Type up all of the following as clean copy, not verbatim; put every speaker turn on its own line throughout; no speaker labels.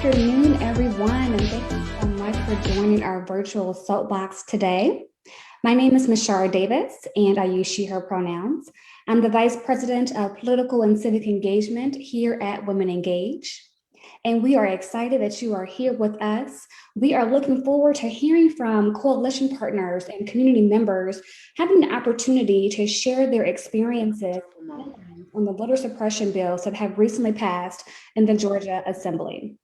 afternoon, everyone, and thank you so much for joining our virtual Soapbox today. My name is Mashara Davis, and I use she, her pronouns. I'm the Vice President of Political and Civic Engagement here at Women Engage. And we are excited that you are here with us. We are looking forward to hearing from coalition partners and community members having the opportunity to share their experiences on the voter suppression bills that have recently passed in the Georgia Assembly.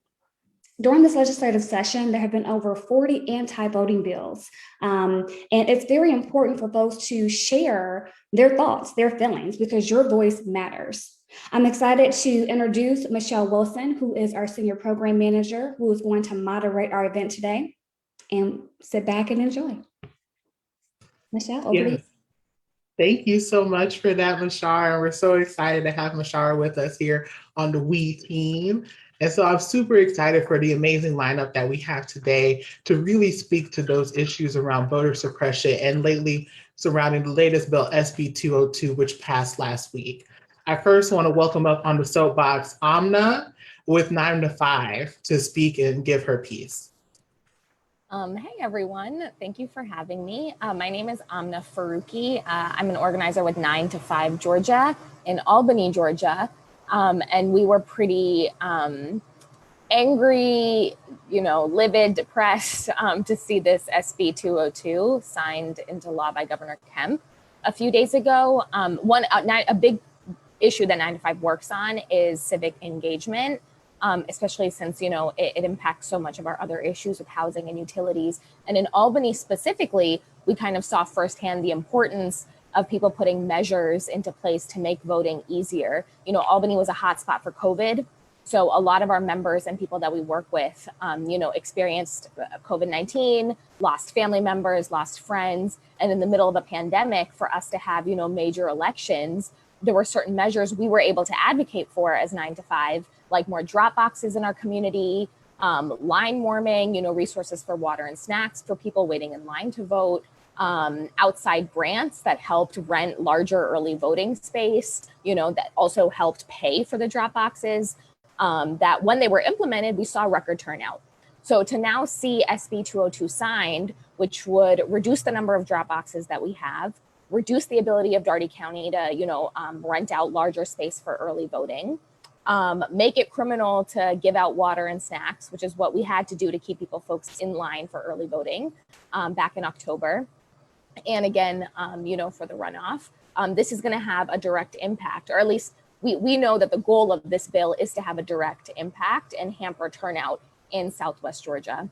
During this legislative session, there have been over 40 anti-voting bills. And it's very important for folks to share their thoughts, their feelings, because your voice matters. I'm excited to introduce Michelle Wilson, who is our Senior Program Manager, who is going to moderate our event today. And sit back and enjoy. Michelle, over to you.
Thank you so much for that, Mashara. We're so excited to have Mashara with us here on the We team. And so I'm super excited for the amazing lineup that we have today to really speak to those issues around voter suppression and lately surrounding the latest bill, SB 202, which passed last week. I first want to welcome up on the soapbox Amna with 9 to 5 to speak and give her piece.
Hey everyone, thank you for having me. My name is Amna Faruqi. I'm an organizer with 9 to 5 Georgia in Albany, Georgia. And we were pretty angry, livid, depressed to see this SB 202 signed into law by Governor Kemp a few days ago. A big issue that 9 to 5 works on is civic engagement. Especially since, it impacts so much of our other issues with housing and utilities. And in Albany specifically, we kind of saw firsthand the importance of people putting measures into place to make voting easier. Albany was a hotspot for COVID. So a lot of our members and people that we work with, experienced COVID-19, lost family members, lost friends. And in the middle of a pandemic, for us to have, major elections, there were certain measures we were able to advocate for as 9 to 5, like more drop boxes in our community, line warming, resources for water and snacks for people waiting in line to vote, outside grants that helped rent larger early voting space, that also helped pay for the drop boxes, that when they were implemented, we saw record turnout. So to now see SB 202 signed, which would reduce the number of drop boxes that we have, reduce the ability of Daugherty County to, rent out larger space for early voting, make it criminal to give out water and snacks, which is what we had to do to keep folks in line for early voting back in October. And again, for the runoff, this is going to have a direct impact, or at least we know that the goal of this bill is to have a direct impact and hamper turnout in Southwest Georgia.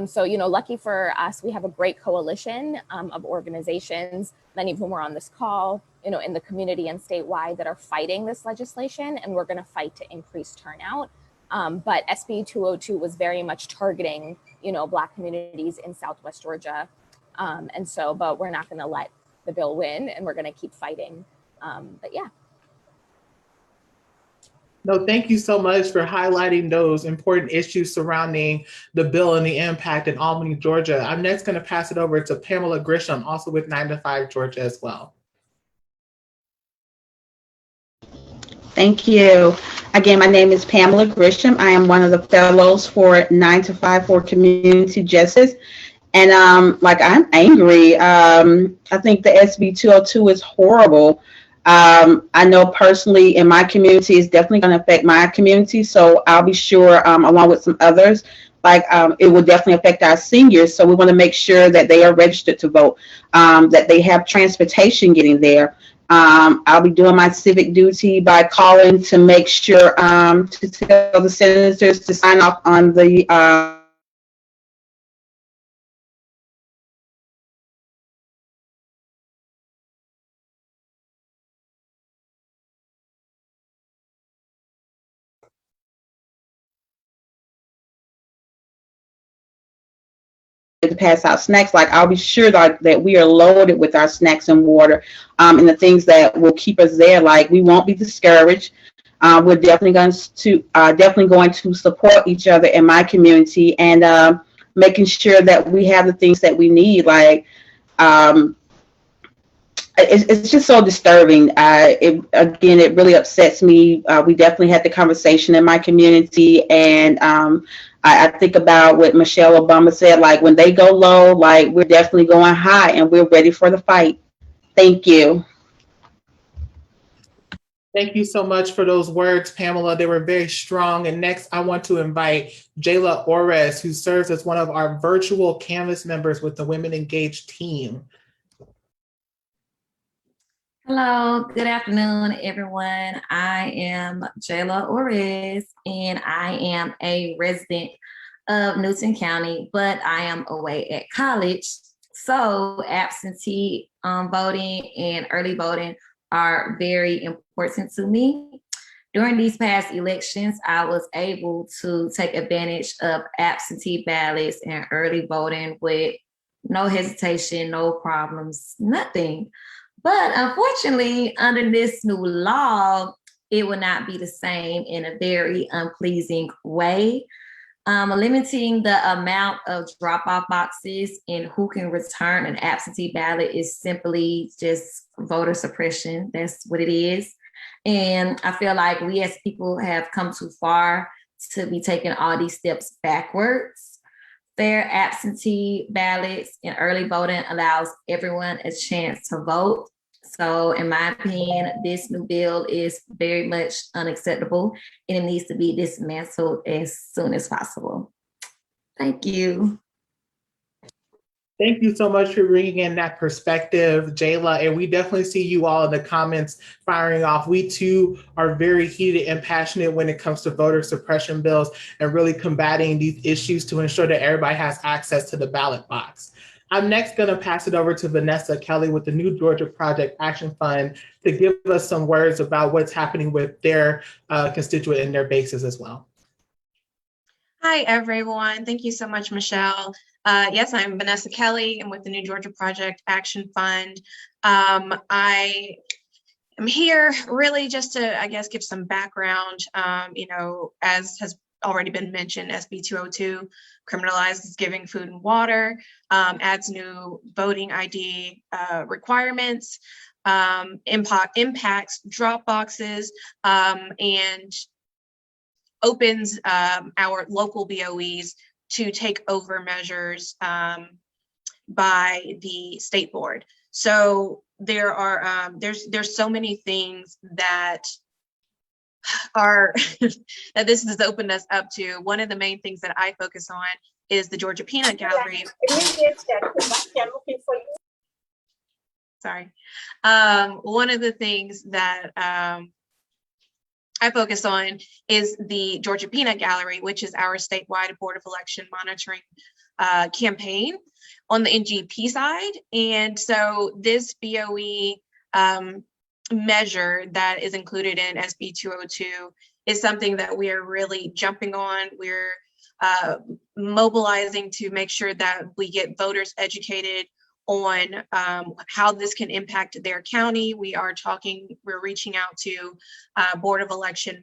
So, lucky for us, we have a great coalition of organizations, many of whom are on this call, in the community and statewide that are fighting this legislation, and we're going to fight to increase turnout. But SB 202 was very much targeting, Black communities in Southwest Georgia. But we're not going to let the bill win, and we're going to keep fighting. But yeah.
No, thank you so much for highlighting those important issues surrounding the bill and the impact in Albany, Georgia. I'm next going to pass it over to Pamela Grisham, also with 9 to 5 Georgia as well.
Thank you. Again, my name is Pamela Grisham. I am one of the fellows for 9 to 5 for Community Justice. And I'm angry. I think the SB 202 is horrible. I know personally in my community, it's definitely going to affect my community. So I'll be sure, along with some others, it will definitely affect our seniors. So we want to make sure that they are registered to vote, that they have transportation getting there. I'll be doing my civic duty by calling to make sure to tell the senators to sign off on the to pass out snacks. I'll be sure that we are loaded with our snacks and water and the things that will keep us there. We won't be discouraged. We're definitely going to support each other in my community and making sure that we have the things that we need. It's just so disturbing. It really upsets me. We definitely had the conversation in my community, and I think about what Michelle Obama said, like when they go low, like we're definitely going high and we're ready for the fight. Thank you.
Thank you so much for those words, Pamela. They were very strong. And next, I want to invite Jayla Ores, who serves as one of our virtual Canvas members with the Women Engaged team.
Hello, good afternoon, everyone. I am Jayla Ores, and I am a resident of Newton County, but I am away at college. So absentee voting and early voting are very important to me. During these past elections, I was able to take advantage of absentee ballots and early voting with no hesitation, no problems, nothing. But unfortunately, under this new law, it will not be the same in a very unpleasing way. Limiting the amount of drop-off boxes and who can return an absentee ballot is simply just voter suppression. That's what it is. And I feel like we as people have come too far to be taking all these steps backwards. Fair absentee ballots and early voting allows everyone a chance to vote. So in my opinion, this new bill is very much unacceptable and it needs to be dismantled as soon as possible. Thank you.
Thank you so much for bringing in that perspective, Jayla. And we definitely see you all in the comments firing off. We too are very heated and passionate when it comes to voter suppression bills and really combating these issues to ensure that everybody has access to the ballot box. I'm next going to pass it over to Vanessa Kelly with the New Georgia Project Action Fund to give us some words about what's happening with their constituent and their bases as well.
Hi, everyone. Thank you so much, Michelle. Yes, I'm Vanessa Kelly. I'm with the New Georgia Project Action Fund. I am here really just to, I guess, give some background. As has already been mentioned, SB 202 criminalizes giving food and water, adds new voting ID requirements, impacts drop boxes, and opens our local BOEs to take over measures by the state board. So there are there's so many things that are that this has opened us up to. One of the main things that I focus on is the Georgia Peanut Gallery. Sorry. One of the things that I focus on is the Georgia Peanut Gallery, which is our statewide Board of Election Monitoring campaign on the NGP side. And so this BOE measure that is included in SB 202 is something that we are really jumping on. We're mobilizing to make sure that we get voters educated on how this can impact their county. We're reaching out to Board of Election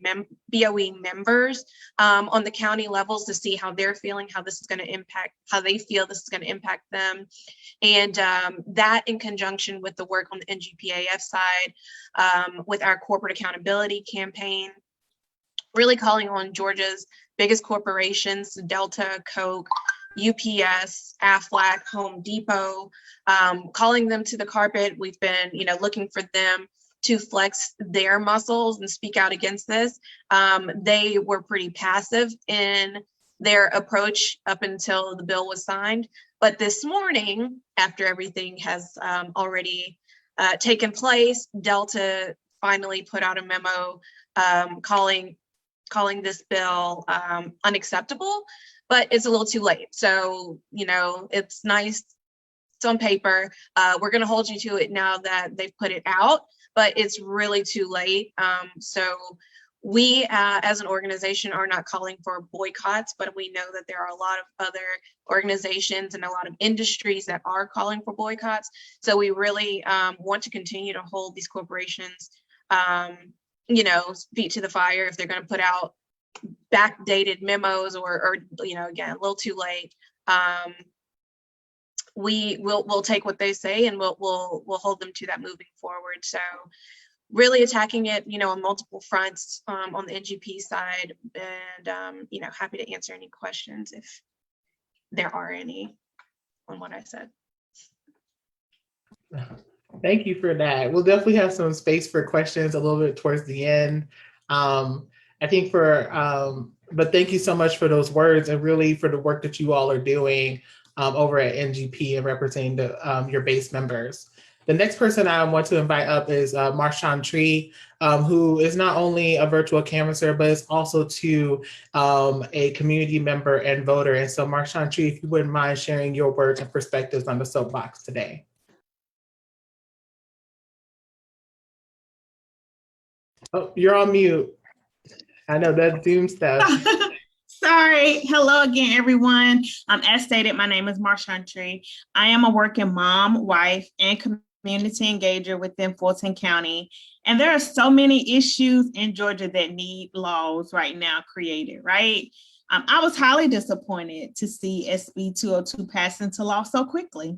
BOE members on the county levels to see how they're feeling, how this is going to impact, how they feel this is going to impact them. And that in conjunction with the work on the NGPAF side, with our corporate accountability campaign, really calling on Georgia's biggest corporations, Delta, Coke, UPS, Aflac, Home Depot, calling them to the carpet. We've been, looking for them to flex their muscles and speak out against this. They were pretty passive in their approach up until the bill was signed. But this morning, after everything has already taken place, Delta finally put out a memo calling this bill unacceptable. But it's a little too late. So, it's nice, it's on paper. We're going to hold you to it now that they've put it out, but it's really too late. So we as an organization are not calling for boycotts, but we know that there are a lot of other organizations and a lot of industries that are calling for boycotts. So we really want to continue to hold these corporations, feet to the fire if they're going to put out backdated memos or again, a little too late. We'll take what they say and we'll hold them to that moving forward. So really attacking it, on multiple fronts on the NGP side, and happy to answer any questions if there are any on what I said.
Thank you for that. We'll definitely have some space for questions a little bit towards the end. I think but thank you so much for those words and really for the work that you all are doing over at NGP and representing your base members. The next person I want to invite up is Marshawn Tree, who is not only a virtual canvasser, but is also a community member and voter. And so Marshawn Tree, if you wouldn't mind sharing your words and perspectives on the Soapbox today. Oh, you're on mute. I know that Zoom stuff.
Sorry. Hello again, everyone. As stated, my name is Marshawn Tree. I am a working mom, wife, and community engager within Fulton County. And there are so many issues in Georgia that need laws right now created, right? I was highly disappointed to see SB 202 pass into law so quickly.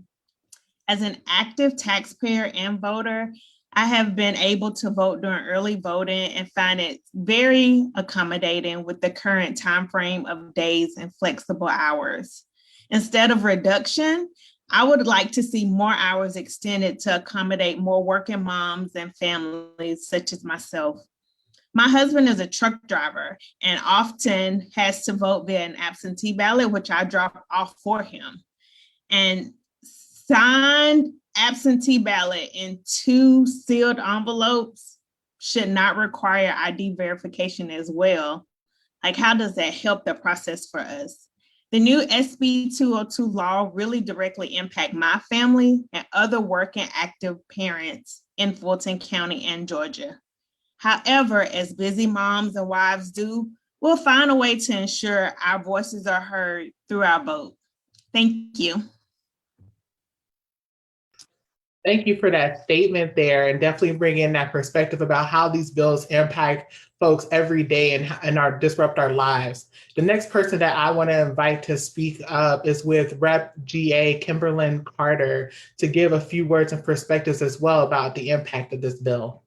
As an active taxpayer and voter, I have been able to vote during early voting and find it very accommodating with the current time frame of days and flexible hours. Instead of reduction, I would like to see more hours extended to accommodate more working moms and families such as myself. My husband is a truck driver and often has to vote via an absentee ballot, which I drop off for him. And signed absentee ballot in 2 sealed envelopes should not require ID verification as well. Like, how does that help the process for us? The new SB 202 law really directly impact my family and other working active parents in Fulton County and Georgia. However, as busy moms and wives do, we'll find a way to ensure our voices are heard through our vote. Thank you.
Thank you for that statement there, and definitely bring in that perspective about how these bills impact folks every day and disrupt our lives. The next person that I want to invite to speak up is with Rep. GA Kimberlyn Carter to give a few words and perspectives as well about the impact of this bill.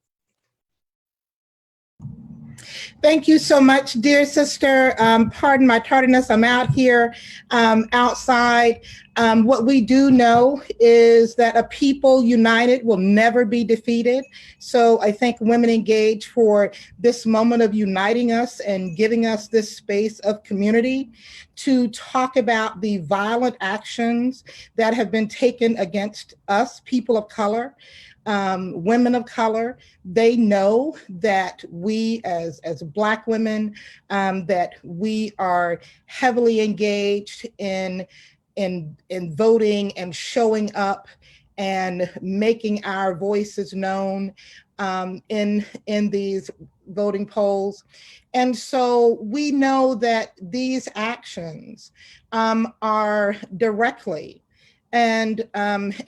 Thank you so much, dear sister. Pardon my tardiness. I'm out here outside. What we do know is that a people united will never be defeated. So I thank Women Engage for this moment of uniting us and giving us this space of community to talk about the violent actions that have been taken against us, people of color. Women of color, they know that we as Black women, that we are heavily engaged in voting and showing up and making our voices known in these voting polls. And so we know that these actions are directly and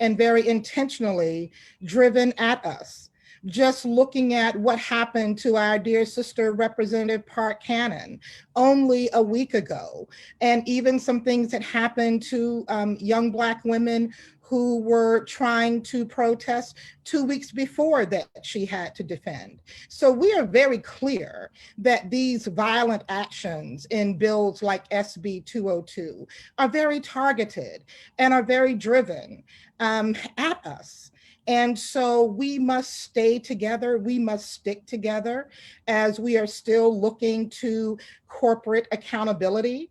very intentionally driven at us. Just looking at what happened to our dear sister, Representative Park Cannon, only a week ago, and even some things that happened to young Black women who were trying to protest 2 weeks before that she had to defend. So we are very clear that these violent actions in bills like SB 202 are very targeted and are very driven at us. And so we must stay together, we must stick together as we are still looking to corporate accountability.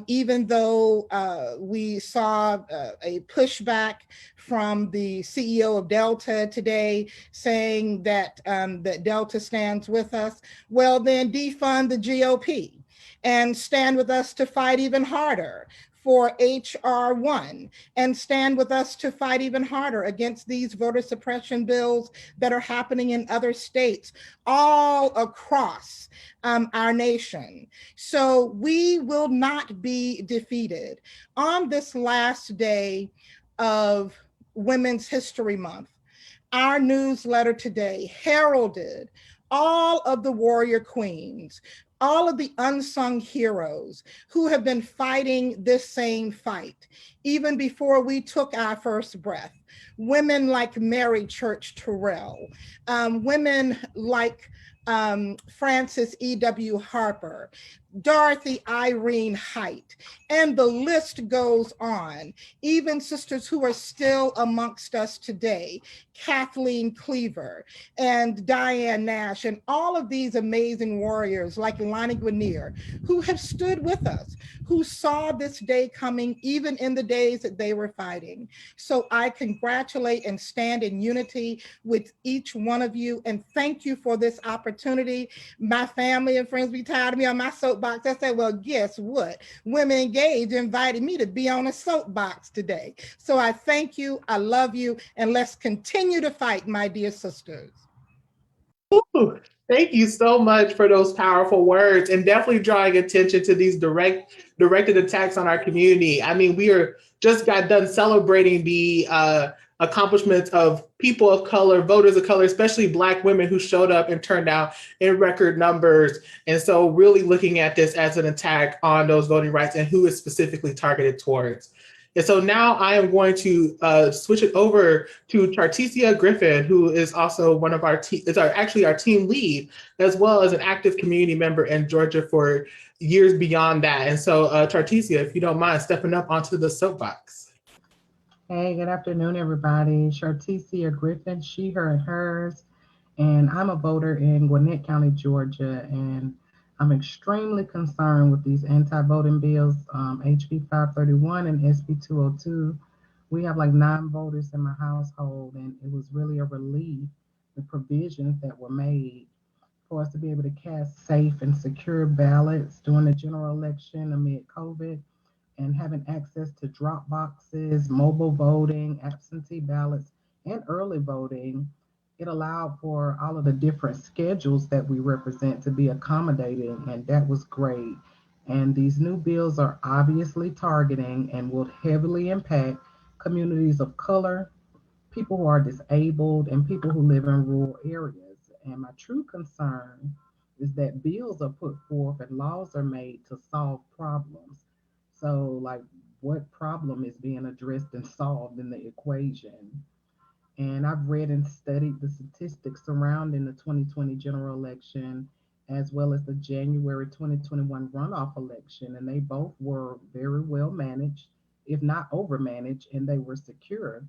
Even though we saw a pushback from the CEO of Delta today saying that, that Delta stands with us, well then defund the GOP and stand with us to fight even harder for HR 1 and stand with us to fight even harder against these voter suppression bills that are happening in other states all across our nation. So we will not be defeated. On this last day of Women's History Month, our newsletter today heralded all of the warrior queens, all of the unsung heroes who have been fighting this same fight, even before we took our first breath. Women like Mary Church Terrell, women like Frances E.W. Harper, Dorothy Irene Height, and the list goes on. Even sisters who are still amongst us today, Kathleen Cleaver and Diane Nash, and all of these amazing warriors like Lonnie Guinier, who have stood with us, who saw this day coming even in the days that they were fighting. So I congratulate and stand in unity with each one of you, and thank you for this opportunity. My family and friends be tired of me on my soapbox. I said, well, guess what? Women Engage invited me to be on a soapbox today. So I thank you, I love you, and let's continue to fight, my dear sisters.
Ooh, thank you so much for those powerful words and definitely drawing attention to these directed attacks on our community. I mean, we are just got done celebrating the accomplishments of people of color, voters of color, especially Black women who showed up and turned out in record numbers. And so really looking at this as an attack on those voting rights and who is specifically targeted towards. And so now I am going to switch it over to Chartesia Griffin, who is also one of our actually our team lead, as well as an active community member in Georgia for years beyond that. And so Chartesia, if you don't mind stepping up onto the soapbox.
Hey, good afternoon, everybody. Chartesia Griffin, she, her, and hers. And I'm a voter in Gwinnett County, Georgia, and I'm extremely concerned with these anti-voting bills, HB 531 and SB 202. We have like 9 voters in my household, and it was really a relief, the provisions that were made for us to be able to cast safe and secure ballots during the general election amid COVID, and having access to drop boxes, mobile voting, absentee ballots, and early voting. It allowed for all of the different schedules that we represent to be accommodated, and that was great. And these new bills are obviously targeting and will heavily impact communities of color, people who are disabled, and people who live in rural areas. And my true concern is that bills are put forth and laws are made to solve problems. So, like, what problem is being addressed and solved in the equation? And I've read and studied the statistics surrounding the 2020 general election, as well as the January 2021 runoff election, and they both were very well managed, if not overmanaged, and they were secure.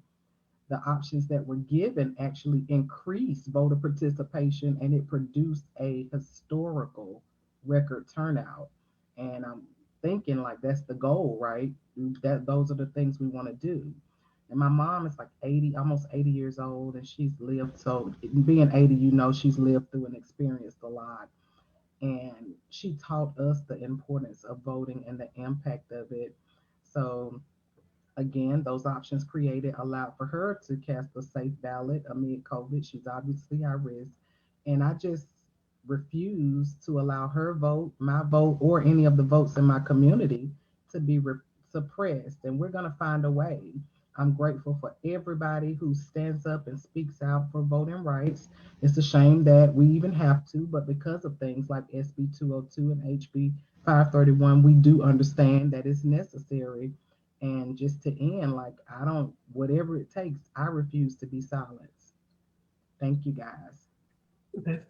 The options that were given actually increased voter participation, and it produced a historical record turnout. And I'm thinking like that's the goal, right? That those are the things we want to do. And my mom is like 80, almost 80 years old, and she's lived, so being 80, you know, she's lived through and experienced a lot. And she taught us the importance of voting and the impact of it. So again, those options created allowed for her to cast a safe ballot amid COVID. She's obviously high risk. And I just refuse to allow her vote, my vote, or any of the votes in my community to be suppressed. And we're going to find a way. I'm grateful for everybody who stands up and speaks out for voting rights. It's a shame that we even have to, but because of things like SB 202 and HB 531, we do understand that it's necessary. And just to end, like, whatever it takes, I refuse to be silenced. Thank you, guys.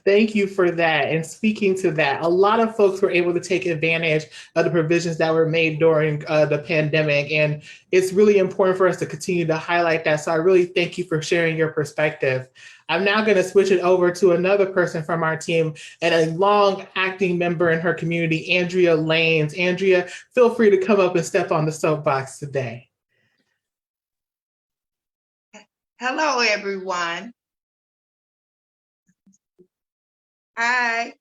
Thank you for that. And speaking to that, a lot of folks were able to take advantage of the provisions that were made during the pandemic. And it's really important for us to continue to highlight that. So I really thank you for sharing your perspective. I'm now going to switch it over to another person from our team and a long acting member in her community, Andrea Lanes. Andrea, feel free to come up and step on the soapbox today.
Hello, everyone. Hi,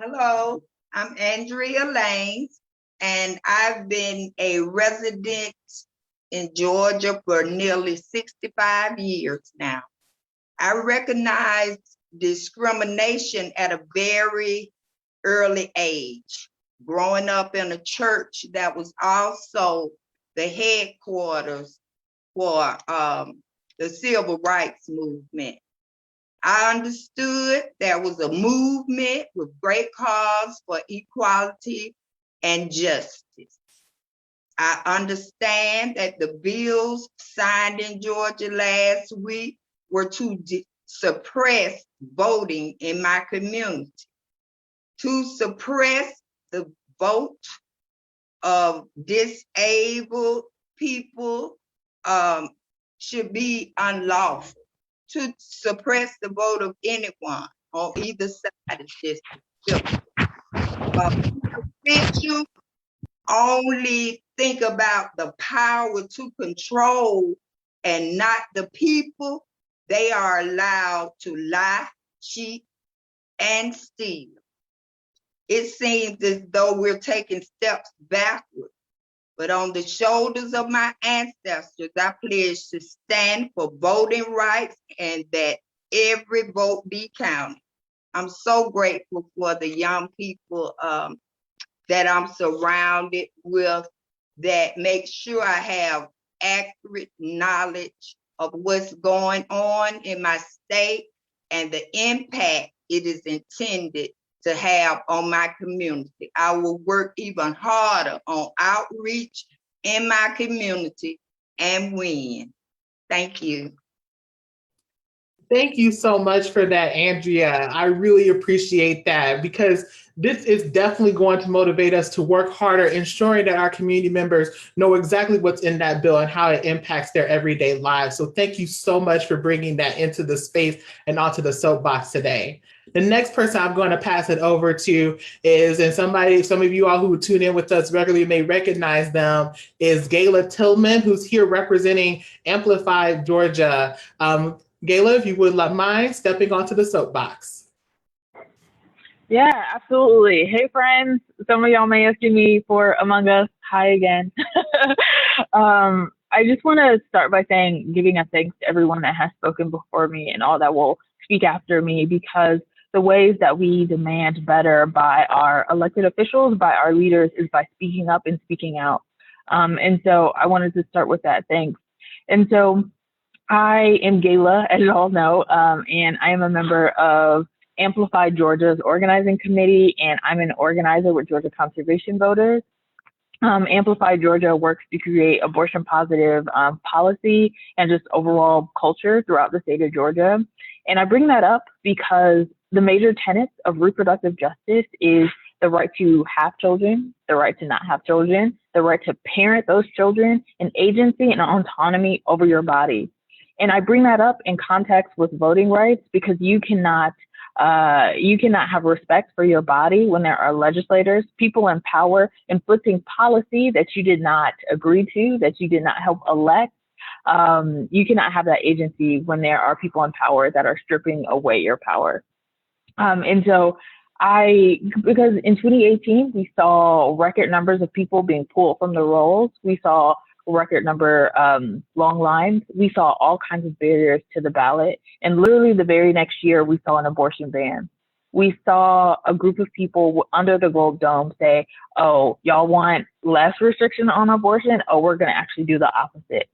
hello, I'm Andrea Lanes, and I've been a resident in Georgia for nearly 65 years now. I recognize discrimination at a very early age, growing up in a church that was also the headquarters for the civil rights movement. I understood there was a movement with great cause for equality and justice. I understand that the bills signed in Georgia last week were to suppress voting in my community. To suppress the vote of disabled people should be unlawful. To suppress the vote of anyone on either side is just officials only think about the power to control and not the people. They are allowed to lie, cheat, and steal. It seems as though we're taking steps backward, but on the shoulders of my ancestors, I pledge to stand for voting rights and that every vote be counted. I'm so grateful for the young people that I'm surrounded with that make sure I have accurate knowledge of what's going on in my state and the impact it is intended to have on my community. I will work even harder on outreach in my community and win. Thank you.
Thank you so much for that, Andrea. I really appreciate that, because this is definitely going to motivate us to work harder, ensuring that our community members know exactly what's in that bill and how it impacts their everyday lives. So thank you so much for bringing that into the space and onto the soapbox today. The next person I'm going to pass it over to is, and some of you all who tune in with us regularly may recognize them, is Gayla Tillman, who's here representing Amplify, Georgia. Gayla, if you would mind stepping onto the soapbox.
Yeah, absolutely. Hey, friends. Some of y'all may have seen me for Among Us. Hi again. I just want to start by giving a thanks to everyone that has spoken before me and all that will speak after me, because the ways that we demand better by our elected officials, by our leaders, is by speaking up and speaking out. And so I wanted to start with that. Thanks. And so I am Gayla, as you all know, and I am a member of Amplify Georgia's organizing committee, and I'm an organizer with Georgia Conservation Voters. Amplify Georgia works to create abortion positive policy and just overall culture throughout the state of Georgia. And I bring that up because the major tenets of reproductive justice is the right to have children, the right to not have children, the right to parent those children, and agency and autonomy over your body. And I bring that up in context with voting rights, because you cannot have respect for your body when there are legislators, people in power, inflicting policy that you did not agree to, that you did not help elect. You cannot have that agency when there are people in power that are stripping away your power. And so because in 2018, we saw record numbers of people being pulled from the rolls. We saw record number long lines. We saw all kinds of barriers to the ballot. And literally the very next year, we saw an abortion ban. We saw a group of people under the Gold Dome say, oh, y'all want less restriction on abortion? Oh, we're going to actually do the opposite.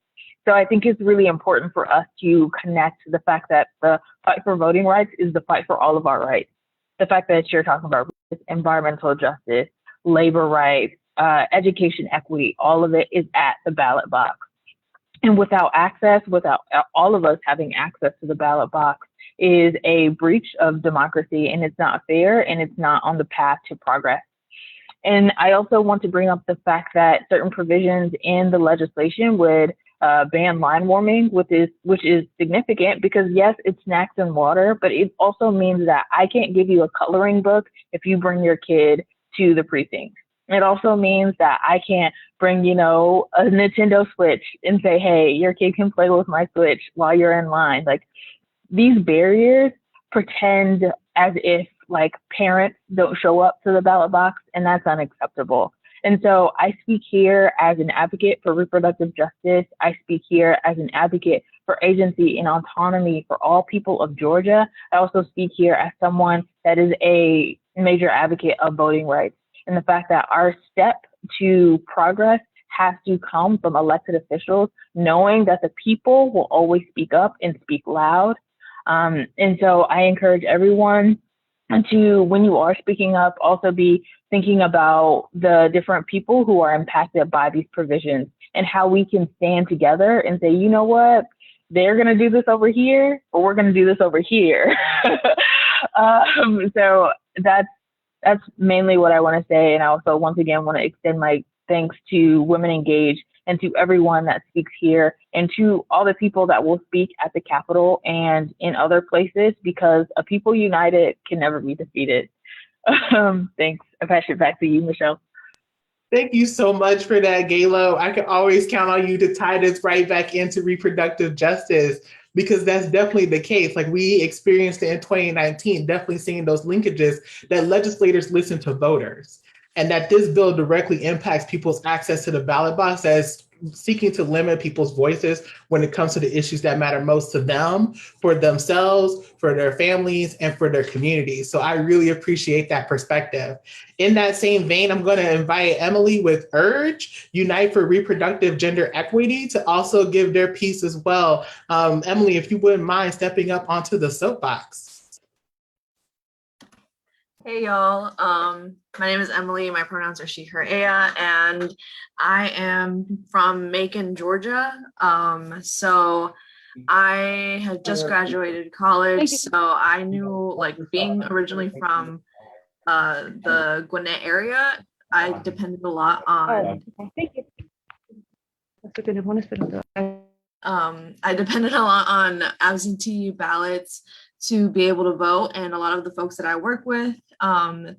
So I think it's really important for us to connect the fact that the fight for voting rights is the fight for all of our rights. The fact that you're talking about environmental justice, labor rights, education equity, all of it is at the ballot box. And without all of us having access to the ballot box is a breach of democracy, and it's not fair, and it's not on the path to progress. And I also want to bring up the fact that certain provisions in the legislation would ban line warming, which is significant, because yes, it's snacks and water, but it also means that I can't give you a coloring book if you bring your kid to the precinct. It also means that I can't bring, a Nintendo Switch and say, hey, your kid can play with my Switch while you're in line. Like, these barriers pretend as if parents don't show up to the ballot box, and that's unacceptable. And so I speak here as an advocate for reproductive justice. I speak here as an advocate for agency and autonomy for all people of Georgia. I also speak here as someone that is a major advocate of voting rights, and the fact that our step to progress has to come from elected officials, knowing that the people will always speak up and speak loud. And so I encourage everyone to, when you are speaking up, also be thinking about the different people who are impacted by these provisions and how we can stand together and say, you know what, they're going to do this over here, but we're going to do this over here. So that's mainly what I want to say. And I also, once again, want to extend my thanks to Women Engage and to everyone that speaks here and to all the people that will speak at the Capitol and in other places, because a people united can never be defeated. Thanks. I pass it back to you, Michelle.
Thank you so much for that, Galo. I can always count on you to tie this right back into reproductive justice, because that's definitely the case. Like we experienced it in 2019, definitely seeing those linkages that legislators listen to voters, and that this bill directly impacts people's access to the ballot box as seeking to limit people's voices when it comes to the issues that matter most to them, for themselves, for their families, and for their communities. So I really appreciate that perspective. In that same vein, I'm going to invite Emily with URGE, Unite for Reproductive Gender Equity, to also give their piece as well. Emily, if you wouldn't mind stepping up onto the soapbox.
Hey y'all, my name is Emily, my pronouns are she, her, aya, and I am from Macon, Georgia. So I had just graduated college, so I knew, like, being originally from the Gwinnett area, I depended a lot on absentee ballots to be able to vote. And a lot of the folks that I work with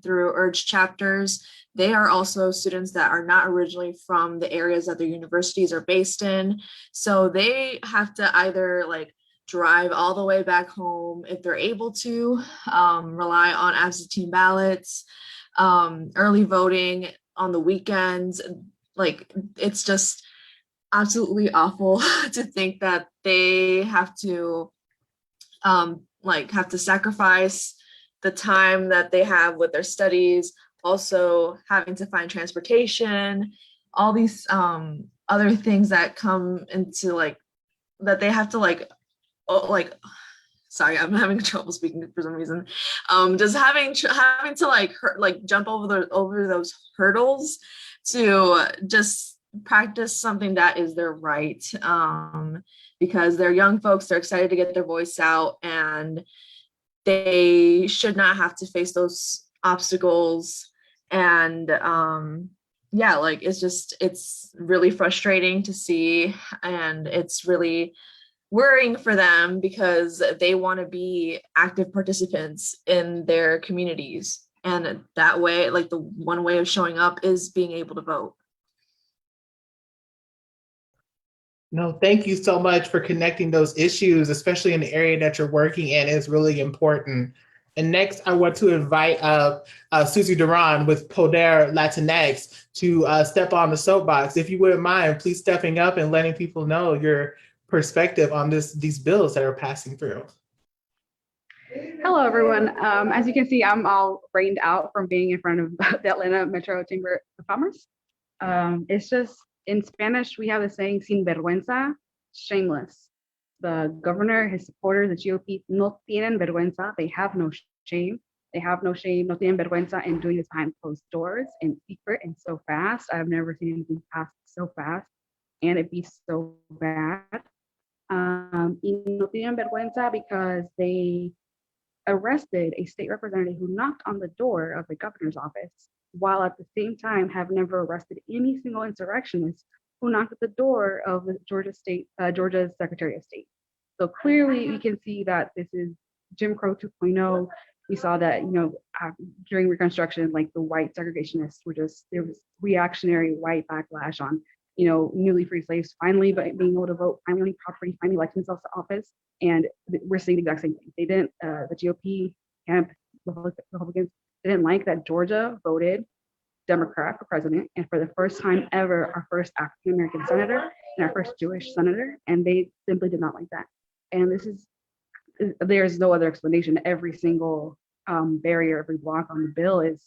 through URGE chapters, they are also students that are not originally from the areas that their universities are based in. So they have to either like drive all the way back home if they're able to, rely on absentee ballots, early voting on the weekends. Like, it's just absolutely awful to think that they have to sacrifice the time that they have with their studies, also having to find transportation, all these other things that come into that they have to sorry, I'm having trouble speaking for some reason. Just having to jump over those hurdles to just practice something that is their right, because they're young folks, they're excited to get their voice out, and they should not have to face those obstacles. And it's really frustrating to see, and it's really worrying for them because they want to be active participants in their communities. And that way, like, the one way of showing up is being able to vote.
No, thank you so much for connecting those issues, especially in the area that you're working in. It's really important. And next, I want to invite Susie Duran with Poder Latinx to step on the soapbox. If you wouldn't mind, please stepping up and letting people know your perspective on these bills that are passing through.
Hello, everyone. As you can see, I'm all rained out from being in front of the Atlanta Metro Chamber of Commerce. It's just, in Spanish, we have the saying, sin vergüenza, shameless. The governor, his supporters, the GOP, no tienen vergüenza. They have no shame. They have no shame, no tienen vergüenza in doing this behind closed doors, in secret, and so fast. I've never seen anything pass so fast and it be so bad. Y no tienen vergüenza because they arrested a state representative who knocked on the door of the governor's office, while at the same time have never arrested any single insurrectionist who knocked at the door of the Georgia's Secretary of State. So clearly you can see that this is Jim Crow 2.0. We saw that, during Reconstruction, like, the white segregationists were there was reactionary white backlash on, newly free slaves finally being able to vote, finally property, finally electing themselves to office. And we're seeing the exact same thing. They didn't, the GOP camp, Republicans, didn't like that Georgia voted Democrat for president, and for the first time ever, our first African-American senator and our first Jewish senator, and they simply did not like that. And there's no other explanation. Every single barrier, every block on the bill is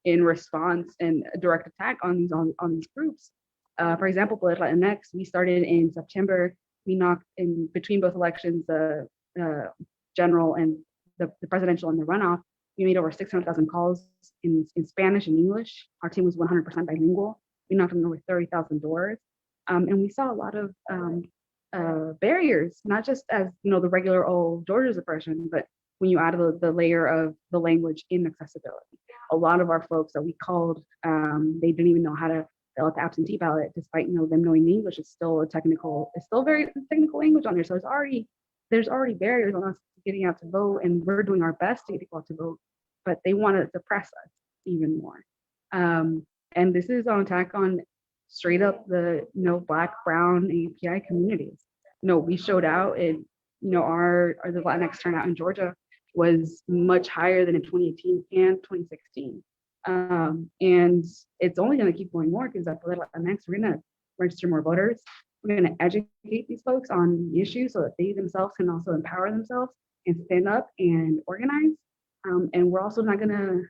in response and a direct attack on these groups. For example, Political Latinx, we started in September. We knocked in between both elections, general and the presidential and the runoff, we made over 600,000 calls in Spanish and English. Our team was 100% bilingual. We knocked on over 30,000 doors. And we saw a lot of barriers, not just as, the regular old Georgia suppression, but when you add the layer of the language inaccessibility. A lot of our folks that we called, they didn't even know how to fill out the absentee ballot, despite them knowing English is still very technical language on there. So there's already barriers on us getting out to vote, and we're doing our best to get people out to vote, but they want to suppress us even more. And this is an attack on straight up the Black, Brown, API communities. We showed out, and the Latinx turnout in Georgia was much higher than in 2018 and 2016. And it's only going to keep going more because after Latinx, we're going to register more voters. We're going to educate these folks on the issues so that they themselves can also empower themselves and stand up and organize. And we're also not going to,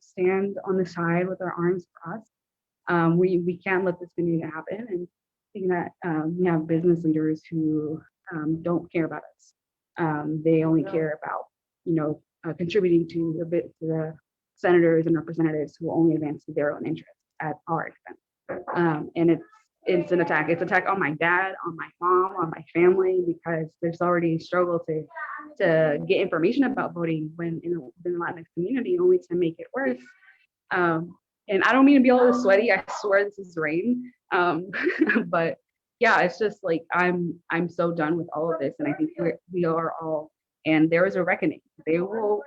stand on the side with our arms crossed. We can't let this continue to happen. And thinking that we have business leaders who don't care about us. They only care about, contributing to the senators and representatives who only advance their own interests at our expense. And it's an attack. It's an attack on my dad, on my mom, on my family, because there's already a struggle to get information about voting when in the Latinx community, only to make it worse. And I don't mean to be all sweaty. I swear this is rain. But yeah, it's just like I'm so done with all of this, and I think we are all. And there is a reckoning. They will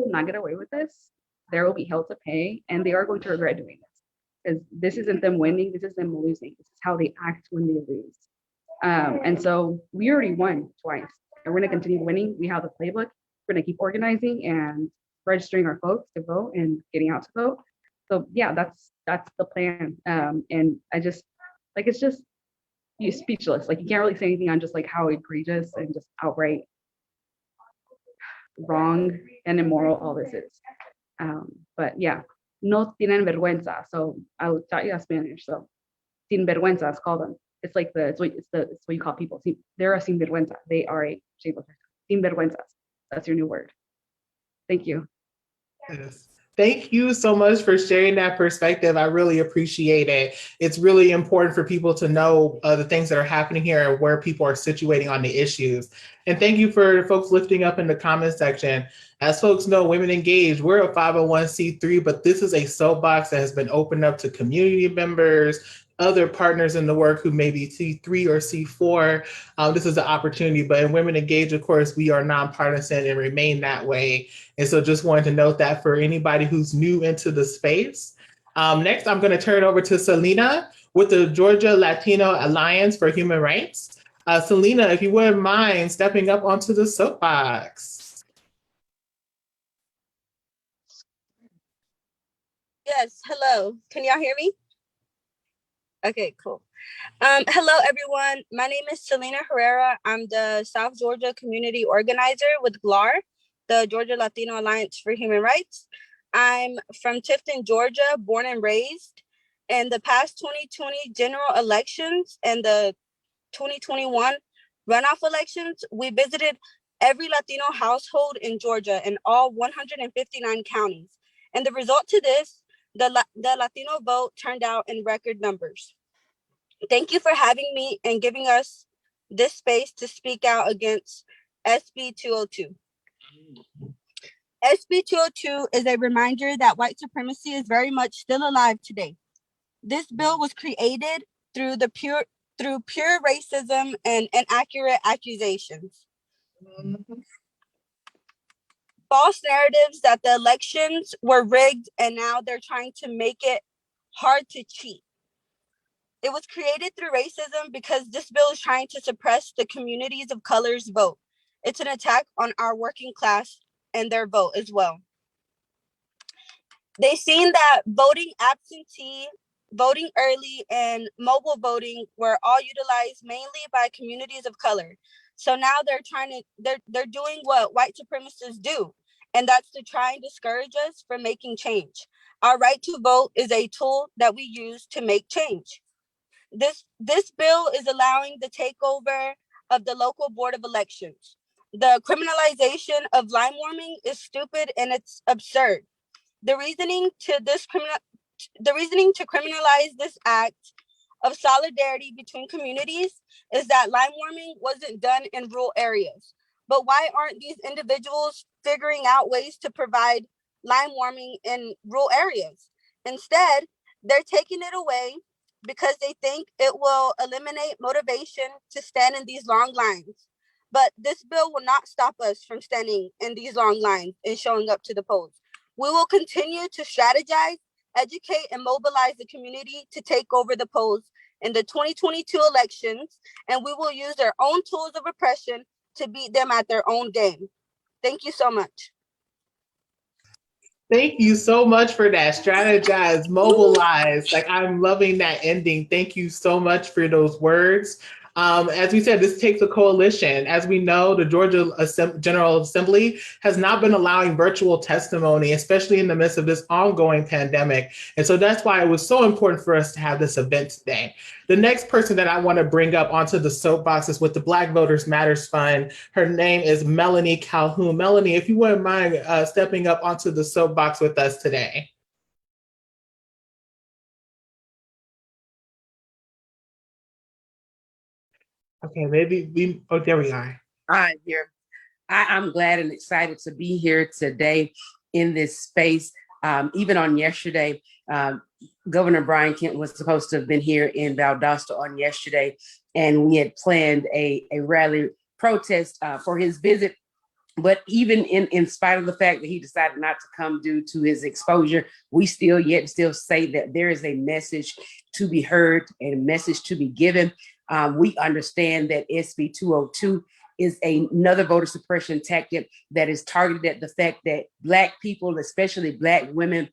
not get away with this. There will be hell to pay, and they are going to regret doing this, because this isn't them winning. This is them losing. This is how they act when they lose. And so we already won twice, and we're going to continue winning. We have the playbook. We're going to keep organizing and registering our folks to vote and getting out to vote. So yeah, that's the plan. And I just it's just you're speechless. Like, you can't really say anything on just like how egregious and just outright wrong and immoral all this is. But yeah, no tienen vergüenza. So I'll tell you Spanish. So sin vergüenza is called them. It's like it's what you call people. They're a sin vergüenza. They are a sin vergüenzas. That's your new word. Thank you.
Yes. Thank you so much for sharing that perspective. I really appreciate it. It's really important for people to know the things that are happening here and where people are situating on the issues. And thank you for folks lifting up in the comment section. As folks know, Women Engaged, we're a 501c3, but this is a soapbox that has been opened up to community members, other partners in the work who may be C3 or C4. This is an opportunity, but in Women Engaged, of course, we are nonpartisan and remain that way. And so just wanted to note that for anybody who's new into the space. Next, I'm gonna turn it over to Selena with the Georgia Latino Alliance for Human Rights. Selena, if you wouldn't mind stepping up onto the soapbox.
Yes, hello. Can y'all hear me? Okay, cool. Hello, everyone. My name is Selena Herrera. I'm the South Georgia Community Organizer with GLAR, the Georgia Latino Alliance for Human Rights. I'm from Tifton, Georgia, born and raised. In the past 2020 general elections and the 2021 runoff elections, we visited every Latino household in Georgia in all 159 counties. And the result to this, the Latino vote turned out in record numbers. Thank you for having me and giving us this space to speak out against SB 202. SB 202 is a reminder that white supremacy is very much still alive today. This bill was created through pure racism and inaccurate accusations. False narratives that the elections were rigged and now they're trying to make it hard to cheat. It was created through racism because this bill is trying to suppress the communities of color's vote. It's an attack on our working class and their vote as well. They've seen that voting absentee, voting early, and mobile voting were all utilized mainly by communities of color. So now they're doing what white supremacists do, and that's to try and discourage us from making change. Our right to vote is a tool that we use to make change. This bill is allowing the takeover of the local board of elections. The criminalization of line warming is stupid and it's absurd. The reasoning to criminalize this act of solidarity between communities is that line warming wasn't done in rural areas. But why aren't these individuals figuring out ways to provide line warming in rural areas? Instead, they're taking it away because they think it will eliminate motivation to stand in these long lines. But this bill will not stop us from standing in these long lines and showing up to the polls. We will continue to strategize, educate, and mobilize the community to take over the polls in the 2022 elections, and we will use their own tools of oppression to beat them at their own game. Thank you so much.
Thank you so much for that. Strategize, mobilize. Like, I'm loving that ending. Thank you so much for those words. As we said, this takes a coalition. As we know, the Georgia General Assembly has not been allowing virtual testimony, especially in the midst of this ongoing pandemic. And so that's why it was so important for us to have this event today. The next person that I want to bring up onto the soapbox is with the Black Voters Matters Fund. Her name is Melanie Calhoun. Melanie, if you wouldn't mind stepping up onto the soapbox with us today. Okay, maybe oh, there we are.
Hi, here. I'm glad and excited to be here today in this space. Even on yesterday, Governor Brian Kemp was supposed to have been here in Valdosta on yesterday, and we had planned a rally protest for his visit. But even in spite of the fact that he decided not to come due to his exposure, we still say that there is a message to be heard and a message to be given. We understand that SB 202 is another voter suppression tactic that is targeted at the fact that Black people, especially Black women,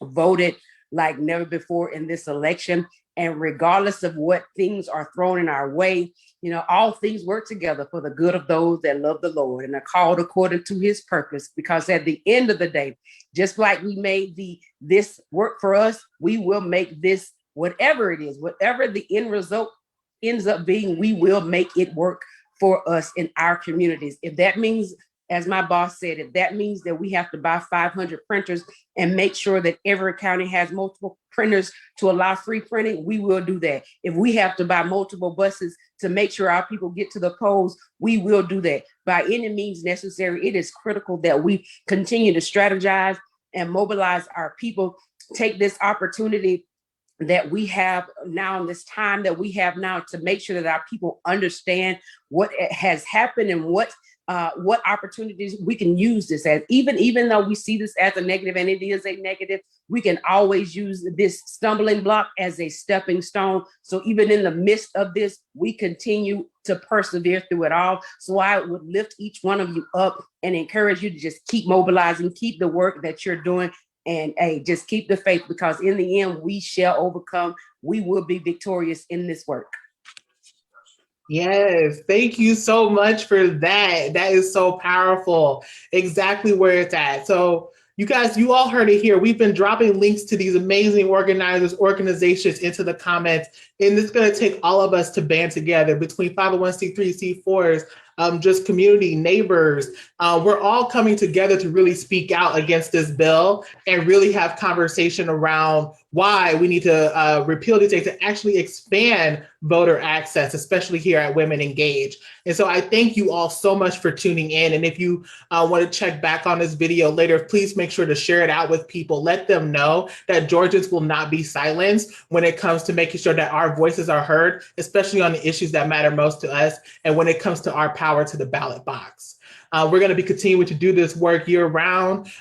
voted like never before in this election. And regardless of what things are thrown in our way, you know, all things work together for the good of those that love the Lord and are called according to his purpose. Because at the end of the day, just like we made this work for us, we will make this, whatever it is, whatever the end result ends up being, we will make it work for us in our communities. If that means, as my boss said, if that means that we have to buy 500 printers and make sure that every county has multiple printers to allow free printing, we will do that. If we have to buy multiple buses to make sure our people get to the polls, we will do that. By any means necessary, it is critical that we continue to strategize and mobilize our people, take this opportunity that we have now in this time that we have now to make sure that our people understand what has happened and what opportunities we can use this as. Even though we see this as a negative, and it is a negative, we can always use this stumbling block as a stepping stone. So even in the midst of this, we continue to persevere through it all. So I would lift each one of you up and encourage you to just keep mobilizing, keep the work that you're doing, and just keep the faith, because in the end, we shall overcome. We will be victorious in this work.
Yes, thank you so much for that. That is so powerful. Exactly where it's at. So you guys, you all heard it here. We've been dropping links to these amazing organizations into the comments, and it's going to take all of us to band together between 501c3, C4s, just community, neighbors. We're all coming together to really speak out against this bill and really have conversation around why we need to repeal these things to actually expand voter access, especially here at Women Engage. And so I thank you all so much for tuning in. And if you want to check back on this video later, please make sure to share it out with people. Let them know that Georgians will not be silenced when it comes to making sure that our voices are heard, especially on the issues that matter most to us, and when it comes to our power to the ballot box. We're going to be continuing to do this work year round,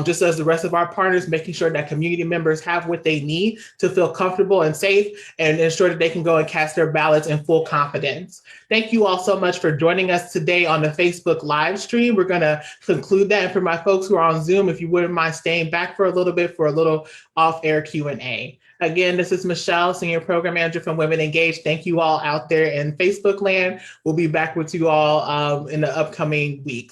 just as the rest of our partners, making sure that community members have what they need to feel comfortable and safe and ensure that they can go and cast their ballots in full confidence. Thank you all so much for joining us today on the Facebook live stream. We're going to conclude that. And for my folks who are on Zoom, if you wouldn't mind staying back for a little bit for a little off-air Q&A. Again, this is Michelle, Senior Program Manager from Women Engaged. Thank you all out there in Facebook land. We'll be back with you all in the upcoming week.